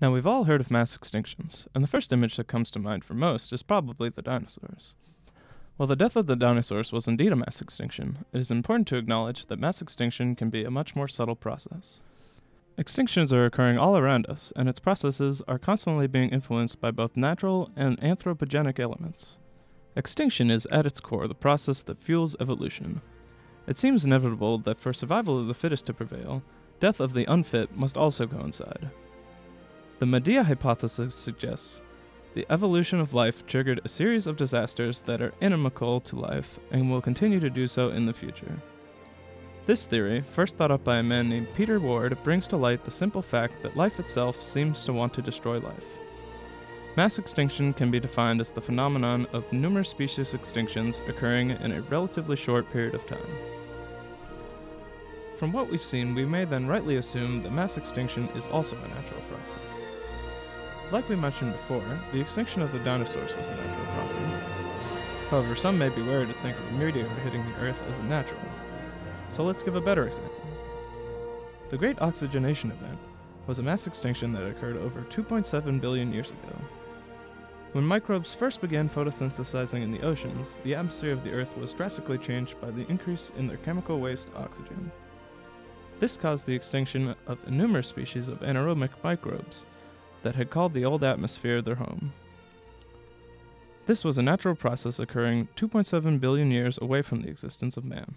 Now, we've all heard of mass extinctions, and the first image that comes to mind for most is probably the dinosaurs. While the death of the dinosaurs was indeed a mass extinction, it is important to acknowledge that mass extinction can be a much more subtle process. Extinctions are occurring all around us, and its processes are constantly being influenced by both natural and anthropogenic elements. Extinction is at its core the process that fuels evolution. It seems inevitable that for survival of the fittest to prevail, death of the unfit must also coincide. The Medea hypothesis suggests the evolution of life triggered a series of disasters that are inimical to life and will continue to do so in the future. This theory, first thought up by a man named Peter Ward, brings to light the simple fact that life itself seems to want to destroy life. Mass extinction can be defined as the phenomenon of numerous species extinctions occurring in a relatively short period of time. From what we've seen, we may then rightly assume that mass extinction is also a natural process. Like we mentioned before, the extinction of the dinosaurs was a natural process. However, some may be wary to think of a meteor hitting the Earth as a natural. So let's give a better example. The Great Oxygenation Event was a mass extinction that occurred over 2.7 billion years ago. When microbes first began photosynthesizing in the oceans, the atmosphere of the Earth was drastically changed by the increase in their chemical waste oxygen. This caused the extinction of numerous species of anaerobic microbes that had called the old atmosphere their home. This was a natural process occurring 2.7 billion years away from the existence of man.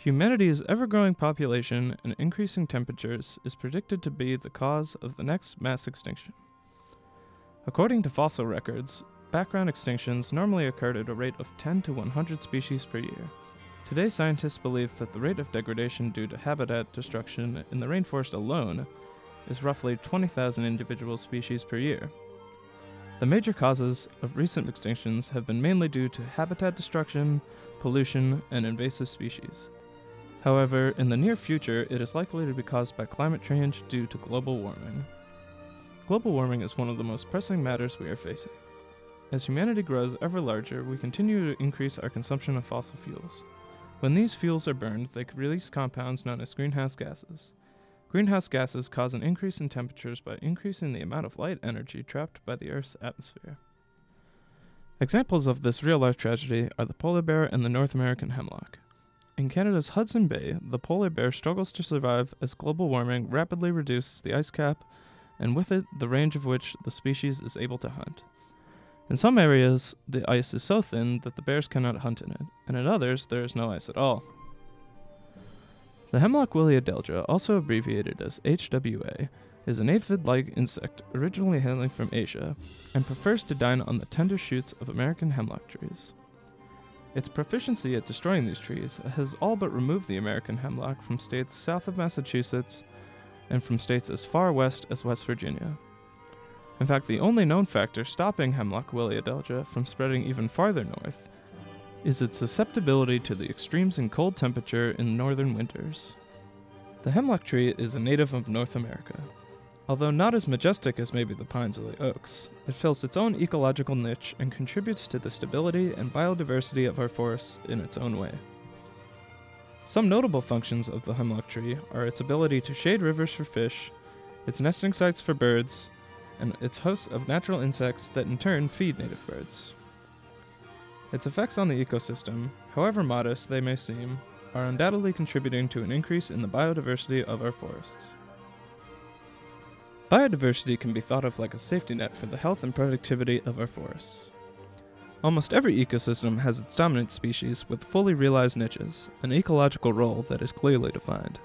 Humanity's ever-growing population and increasing temperatures is predicted to be the cause of the next mass extinction. According to fossil records, background extinctions normally occurred at a rate of 10 to 100 species per year. Today, scientists believe that the rate of degradation due to habitat destruction in the rainforest alone is roughly 20,000 individual species per year. The major causes of recent extinctions have been mainly due to habitat destruction, pollution, and invasive species. However, in the near future, it is likely to be caused by climate change due to global warming. Global warming is one of the most pressing matters we are facing. As humanity grows ever larger, we continue to increase our consumption of fossil fuels. When these fuels are burned, they could release compounds known as greenhouse gases. Greenhouse gases cause an increase in temperatures by increasing the amount of light energy trapped by the Earth's atmosphere. Examples of this real-life tragedy are the polar bear and the North American hemlock. In Canada's Hudson Bay, the polar bear struggles to survive as global warming rapidly reduces the ice cap, and with it, the range of which the species is able to hunt. In some areas, the ice is so thin that the bears cannot hunt in it, and in others, there is no ice at all. The hemlock willea-delgia, also abbreviated as HWA, is an aphid-like insect originally hailing from Asia, and prefers to dine on the tender shoots of American hemlock trees. Its proficiency at destroying these trees has all but removed the American hemlock from states south of Massachusetts and from states as far west as West Virginia. In fact, the only known factor stopping hemlock willea-delgia from spreading even farther north is its susceptibility to the extremes in cold temperature in northern winters. The hemlock tree is a native of North America. Although not as majestic as maybe the pines or the oaks, it fills its own ecological niche and contributes to the stability and biodiversity of our forests in its own way. Some notable functions of the hemlock tree are its ability to shade rivers for fish, its nesting sites for birds, and its host of natural insects that in turn feed native birds. Its effects on the ecosystem, however modest they may seem, are undoubtedly contributing to an increase in the biodiversity of our forests. Biodiversity can be thought of like a safety net for the health and productivity of our forests. Almost every ecosystem has its dominant species with fully realized niches, an ecological role that is clearly defined.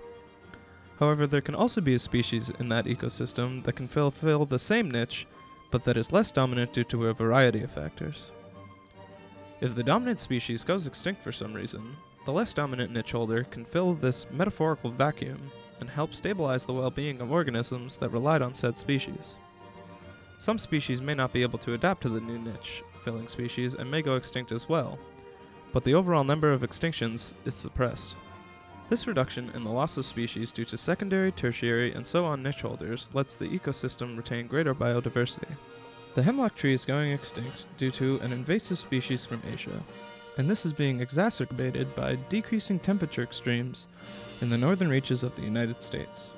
However, there can also be a species in that ecosystem that can fulfill the same niche, but that is less dominant due to a variety of factors. If the dominant species goes extinct for some reason, the less dominant niche holder can fill this metaphorical vacuum and help stabilize the well-being of organisms that relied on said species. Some species may not be able to adapt to the new niche-filling species and may go extinct as well, but the overall number of extinctions is suppressed. This reduction in the loss of species due to secondary, tertiary, and so on niche holders lets the ecosystem retain greater biodiversity. The hemlock tree is going extinct due to an invasive species from Asia, and this is being exacerbated by decreasing temperature extremes in the northern reaches of the United States.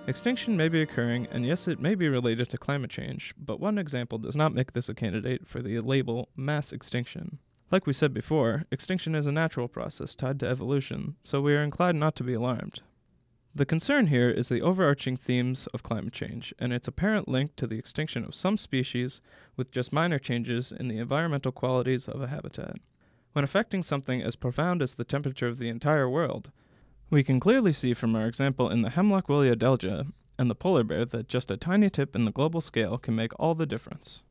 Extinction may be occurring, and yes, it may be related to climate change, but one example does not make this a candidate for the label mass extinction. Like we said before, extinction is a natural process tied to evolution, so we are inclined not to be alarmed. The concern here is the overarching themes of climate change, and its apparent link to the extinction of some species with just minor changes in the environmental qualities of a habitat. When affecting something as profound as the temperature of the entire world, we can clearly see from our example in the hemlock woolly adelgea and the polar bear that just a tiny tip in the global scale can make all the difference.